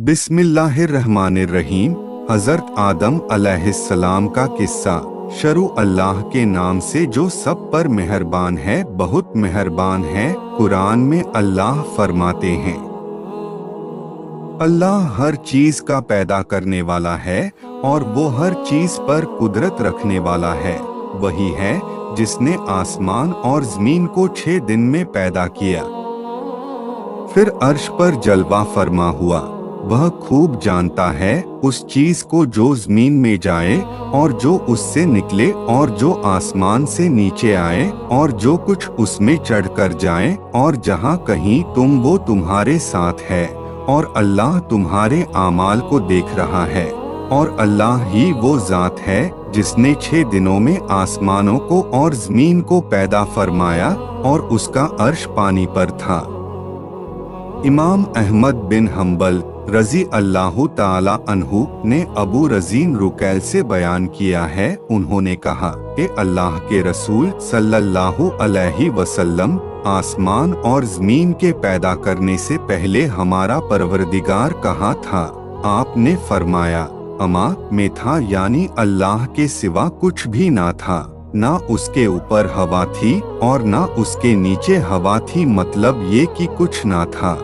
बिस्मिल्लाहिर्रहमानिर्रहीम। हजरत आदम अलैहिस्सलाम का किस्सा। शुरू अल्लाह के नाम से जो सब पर मेहरबान है, बहुत मेहरबान है। कुरान में अल्लाह फरमाते हैं, अल्लाह हर चीज का पैदा करने वाला है और वो हर चीज पर कुदरत रखने वाला है। वही है जिसने आसमान और जमीन को 6 दिन में पैदा किया, फिर अर्श पर जलवा फरमा हुआ। वह खूब जानता है उस चीज को जो जमीन में जाए और जो उससे निकले और जो आसमान से नीचे आए और जो कुछ उसमें चढ़कर जाए, और जहाँ कहीं तुम वो तुम्हारे साथ है, और अल्लाह तुम्हारे आमाल को देख रहा है। और अल्लाह ही वो जात है जिसने 6 दिनों में आसमानों को और जमीन को पैदा फरमाया और उसका अर्श पानी पर था। इमाम अहमद बिन हम्बल रजी अल्लाह ताला अन्हु ने अबू रजीन रुकैल से बयान किया है, उन्होंने कहा कि अल्लाह के रसूल सल्लल्लाहु अलैहि वसल्लम आसमान और जमीन के पैदा करने से पहले हमारा परवरदिगार कहाँ था? आपने फरमाया, अमा में था, यानी अल्लाह के सिवा कुछ भी ना था। ना उसके ऊपर हवा थी और ना उसके नीचे हवा थी, मतलब ये कि कुछ ना था।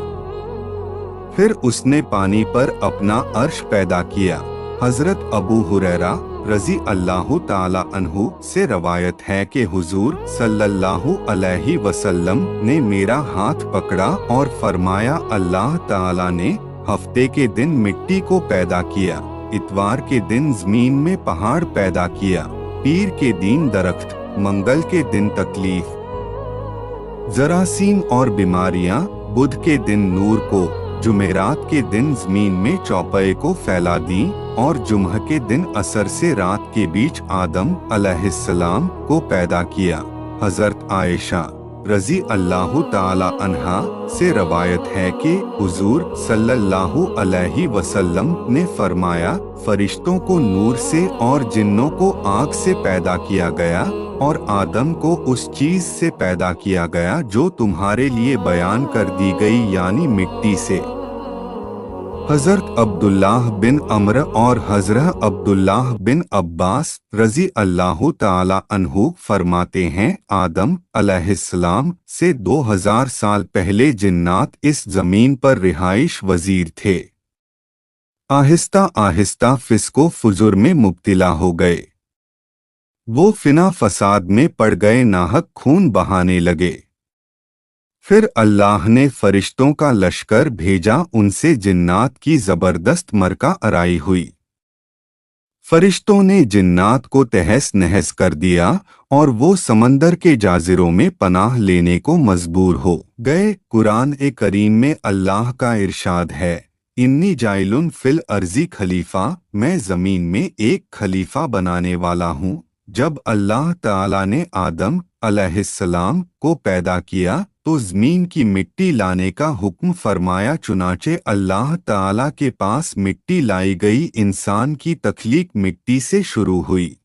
फिर उसने पानी पर अपना अर्श पैदा किया। हजरत अबू हुरैरा रजी अल्लाह ताला अन्हु से रवायत है कि हुजूर सल्लल्लाहु अलैहि वसल्लम ने मेरा हाथ पकड़ा और फरमाया, अल्लाह ताला ने हफ्ते के दिन मिट्टी को पैदा किया, इतवार के दिन जमीन में पहाड़ पैदा किया, पीर के दिन दरख्त, मंगल के दिन तकलीफ, जरासीम और बीमारियां, बुध के दिन नूर को, जुमेरात के दिन जमीन में चौपाए को फैला दी, और जुम्ह के दिन असर से रात के बीच आदम अलैहिस्सलाम को पैदा किया। हजरत आयशा रजी अल्लाह ताला अन्हा से रवायत है कि हुजूर सल्लल्लाहु अलैहि वसल्लम ने फरमाया, फरिश्तों को नूर से और जिन्नों को आग से पैदा किया गया, और आदम को उस चीज से पैदा किया गया जो तुम्हारे लिए बयान कर दी गई, यानी मिट्टी से। हजरत अब्दुल्लाह बिन अमर और हजरत अब्दुल्लाह बिन अब्बास रजी अल्लाह ताला अन्हु फरमाते हैं, आदम अलैहिस्सलाम से 2000 साल पहले जिन्नात इस जमीन पर रिहाइश वजीर थे। आहिस्ता आहिस्ता फिस्को फुजुर में मुब्तिला हो गए। वो फिना फसाद में पड़ गए, नाहक खून बहाने लगे। फिर अल्लाह ने फरिश्तों का लश्कर भेजा, उनसे जिन्नात की जबरदस्त मरका अराई हुई। फरिश्तों ने जिन्नात को तहस नहस कर दिया और वो समंदर के जाजिरों में पनाह लेने को मजबूर हो गए। कुरान ए करीम में अल्लाह का इरशाद है, इन्नी जाइलुन फिल अर्जी खलीफा, मैं जमीन में एक खलीफा बनाने वाला हूँ। जब अल्लाह ताला ने आदम अलैहिस्सलाम को पैदा किया तो जमीन की मिट्टी लाने का हुक्म फरमाया, चुनाचे अल्लाह ताला के पास मिट्टी लाई गई। इंसान की तख्लीक मिट्टी से शुरू हुई।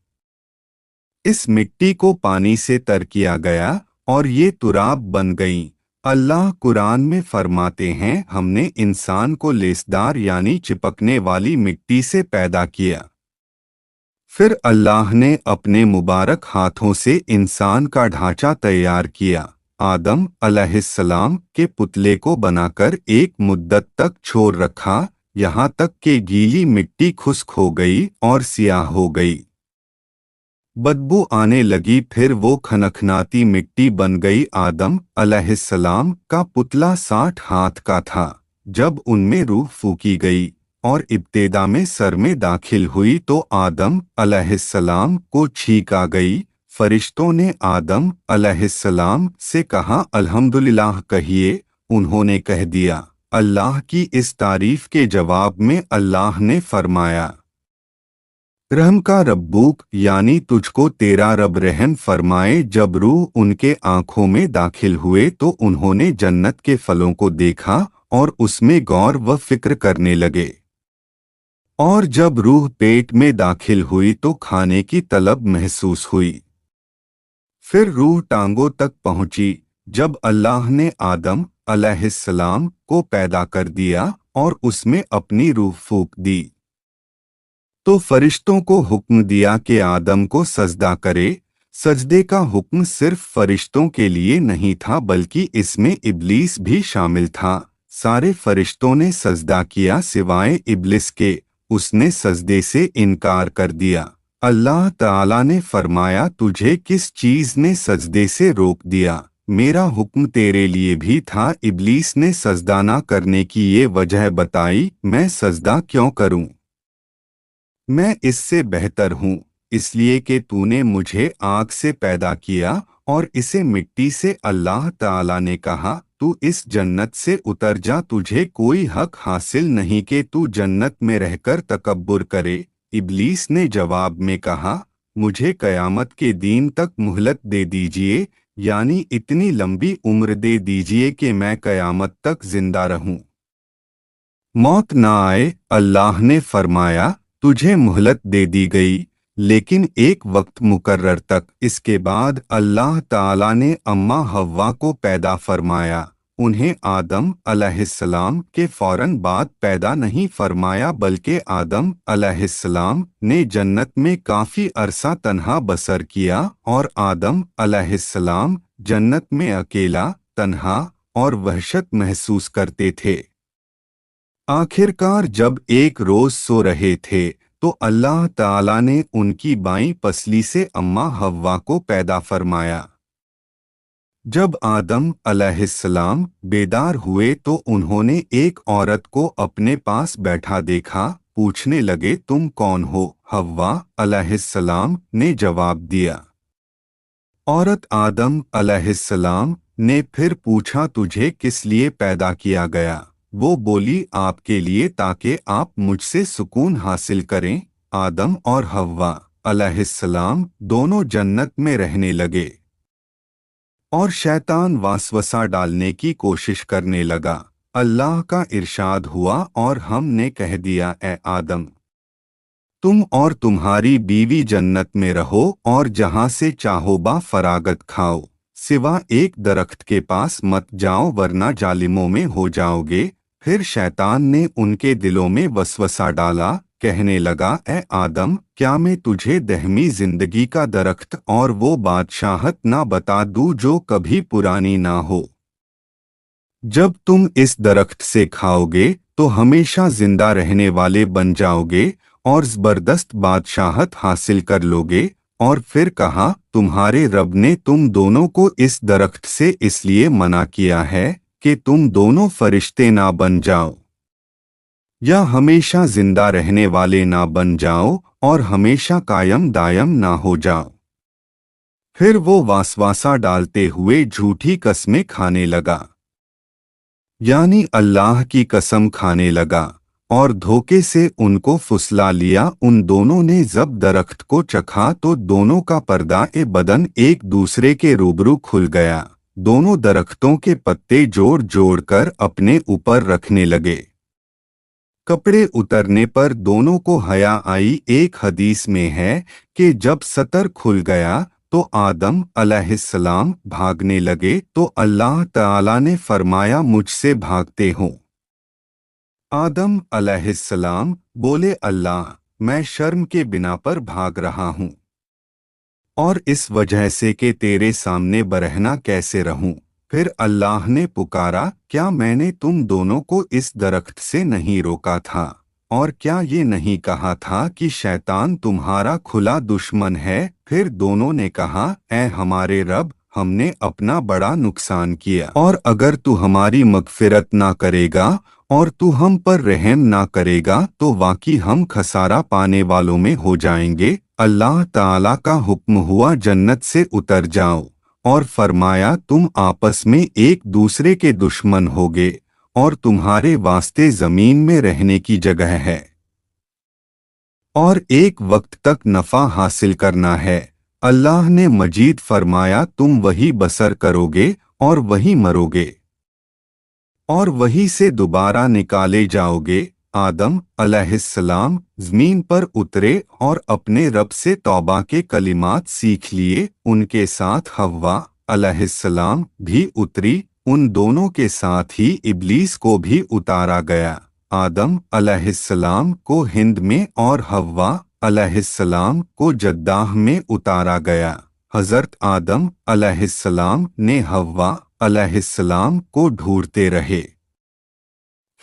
इस मिट्टी को पानी से तर किया गया और ये तुराब बन गई। अल्लाह कुरान में फरमाते हैं, हमने इंसान को लेसदार यानी चिपकने वाली मिट्टी से पैदा किया। फिर अल्लाह ने अपने मुबारक हाथों से इंसान का ढांचा तैयार किया। आदम अलैहिस्सलाम के पुतले को बनाकर एक मुद्दत तक छोड़ रखा, यहाँ तक कि गीली मिट्टी खुश्क हो गई और सियाह हो गई, बदबू आने लगी। फिर वो खनखनाती मिट्टी बन गई। आदम अलैहिस्सलाम का पुतला 60 हाथ का था। जब उनमें रूह फूकी गई और इब्तिदा में सर में दाखिल हुई तो आदम अलैहिस्सलाम को छींक आ गई। फरिश्तों ने आदम अलैहिस्सलाम से कहा, अल्हम्दुलिल्लाह कहिए। उन्होंने कह दिया। अल्लाह की इस तारीफ के जवाब में अल्लाह ने फरमाया, रहम का रब्बुक, यानी तुझको तेरा रब रहम फरमाए। जब रूह उनके आंखों में दाखिल हुए तो उन्होंने जन्नत के फलों को देखा और उसमें गौर व फिक्र करने लगे। और जब रूह पेट में दाखिल हुई तो खाने की तलब महसूस हुई। फिर रूह टांगों तक पहुंची। जब अल्लाह ने आदम अलैहिस्सलाम को पैदा कर दिया और उसमें अपनी रूह फूंक दी। तो फरिश्तों को हुक्म दिया कि आदम को सजदा करे। सजदे का हुक्म सिर्फ फरिश्तों के लिए नहीं था बल्कि इसमें इब्लीस भी शामिल था। सारे फरिश्तों ने सजदा किया सिवाय इब्लिस के। उसने सजदे से इनकार कर दिया। अल्लाह ताला ने फरमाया, तुझे किस चीज ने सजदे से रोक दिया? मेरा हुक्म तेरे लिए भी था। इब्लीस ने सजदा ना करने की ये वजह बताई, मैं सजदा क्यों करूं? मैं इससे बेहतर हूँ, इसलिए कि तूने मुझे आग से पैदा किया और इसे मिट्टी से। अल्लाह ताला ने कहा, तू इस जन्नत से उतर जा, तुझे कोई हक हासिल नहीं कि तू जन्नत में रहकर तकब्बुर करे। इब्लीस ने जवाब में कहा, मुझे कयामत के दिन तक मोहलत दे दीजिए, यानी इतनी लंबी उम्र दे दीजिए कि मैं कयामत तक जिंदा रहूं, मौत ना आए। अल्लाह ने फरमाया, तुझे मोहलत दे दी गई, लेकिन एक वक्त मुकर्रर तक। इसके बाद अल्लाह ताला ने अम्मा हव्वा को पैदा फरमाया। उन्हें आदम अलैहिस्सलाम के फौरन बाद पैदा नहीं फरमाया, बल्कि आदम अलैहिस्सलाम ने जन्नत में काफ़ी अरसा तन्हा बसर किया और आदम अलैहिस्सलाम जन्नत में अकेला, तन्हा और वहशत महसूस करते थे। आखिरकार जब एक रोज सो रहे थे तो अल्लाह ताला ने उनकी बाईं पसली से अम्मा हव्वा को पैदा फरमाया। जब आदम अलैहिस्सलाम बेदार हुए तो उन्होंने एक औरत को अपने पास बैठा देखा। पूछने लगे, तुम कौन हो? हव्वा अलैहिस्सलाम ने जवाब दिया। औरत आदम अलैहिस्सलाम ने फिर पूछा, तुझे किस लिए पैदा किया गया? वो बोली, आपके लिए, ताकि आप मुझसे सुकून हासिल करें। आदम और हव्वा अलैहिस्सलाम दोनों जन्नत में रहने लगे और शैतान वासवसा डालने की कोशिश करने लगा। अल्लाह का इरशाद हुआ, और हमने कह दिया, ए आदम, तुम और तुम्हारी बीवी जन्नत में रहो और जहां से चाहो बा फरागत खाओ, सिवा एक दरख्त के पास मत जाओ वरना जालिमों में हो जाओगे। फिर शैतान ने उनके दिलों में वसवसा डाला, कहने लगा, ए आदम, क्या मैं तुझे दहमी जिंदगी का दरख्त और वो बादशाहत ना बता दूं जो कभी पुरानी ना हो? जब तुम इस दरख्त से खाओगे तो हमेशा जिंदा रहने वाले बन जाओगे और जबरदस्त बादशाहत हासिल कर लोगे। और फिर कहा, तुम्हारे रब ने तुम दोनों को इस दरख्त से इसलिए मना किया है कि तुम दोनों फरिश्ते ना बन जाओ या हमेशा जिंदा रहने वाले ना बन जाओ और हमेशा कायम दायम ना हो जाओ। फिर वो वासवासा डालते हुए झूठी कस्में खाने लगा, यानी अल्लाह की कसम खाने लगा और धोखे से उनको फुसला लिया। उन दोनों ने जब दरख्त को चखा तो दोनों का पर्दा ए बदन एक दूसरे के रूबरू खुल गया। दोनों दरख्तों के पत्ते जोड़ जोड़ कर अपने ऊपर रखने लगे। कपड़े उतरने पर दोनों को हया आई। एक हदीस में है कि जब सतर खुल गया तो आदम अलैहिस्सलाम भागने लगे तो अल्लाह ताला ने फरमाया, मुझसे भागते हो? आदम अलैहिस्सलाम बोले, अल्लाह, मैं शर्म के बिना पर भाग रहा हूँ और इस वजह से कि तेरे सामने बरहना कैसे रहूं। फिर अल्लाह ने पुकारा, क्या मैंने तुम दोनों को इस दरख्त से नहीं रोका था? और क्या ये नहीं कहा था कि शैतान तुम्हारा खुला दुश्मन है? फिर दोनों ने कहा, ऐ हमारे रब, हमने अपना बड़ा नुकसान किया और अगर तू हमारी मगफिरत ना करेगा और तू हम पर रहम ना करेगा तो वाकई हम खसारा पाने वालों में हो जाएंगे। अल्लाह ताला का हुक्म हुआ, जन्नत से उतर जाओ, और फरमाया, तुम आपस में एक दूसरे के दुश्मन होगे और तुम्हारे वास्ते जमीन में रहने की जगह है और एक वक्त तक नफा हासिल करना है। अल्लाह ने मजीद फरमाया, तुम वही बसर करोगे और वही मरोगे और वही से दोबारा निकाले जाओगे। आदम अलैहिस्सलाम ज़मीन पर उतरे और अपने रब से तौबा के कलिमात सीख लिए। उनके साथ हव्वा अलैहिस्सलाम भी उतरी। उन दोनों के साथ ही इब्लीस को भी उतारा गया। आदम अलैहिस्सलाम को हिंद में और हव्वा अलैहिस्सलाम को जद्दाह में उतारा गया। हज़रत आदम अलैहिस्सलाम ने हव्वा अलैहिस्सलाम को ढूंढते रहे।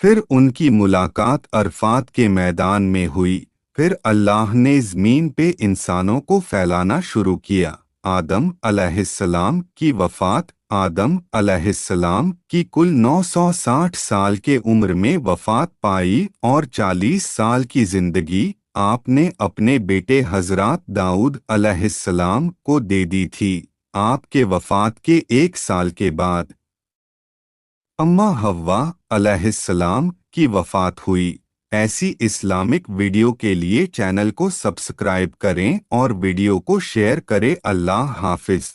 फिर उनकी मुलाकात अरफात के मैदान में हुई। फिर अल्लाह ने ज़मीन पे इंसानों को फैलाना शुरू किया। आदम अलैहिस्सलाम की वफ़ात। आदम अलैहिस्सलाम की कुल 960 साल के उम्र में वफ़ात पाई और 40 साल की ज़िंदगी आपने अपने बेटे हज़रत दाऊद अलैहिस्सलाम को दे दी थी। आपके वफ़ात के 1 साल के बाद अम्मा हव्वा अलैहिस्सलाम की वफ़ात हुई। ऐसी इस्लामिक वीडियो के लिए चैनल को सब्सक्राइब करें और वीडियो को शेयर करें। अल्लाह हाफ़िज़।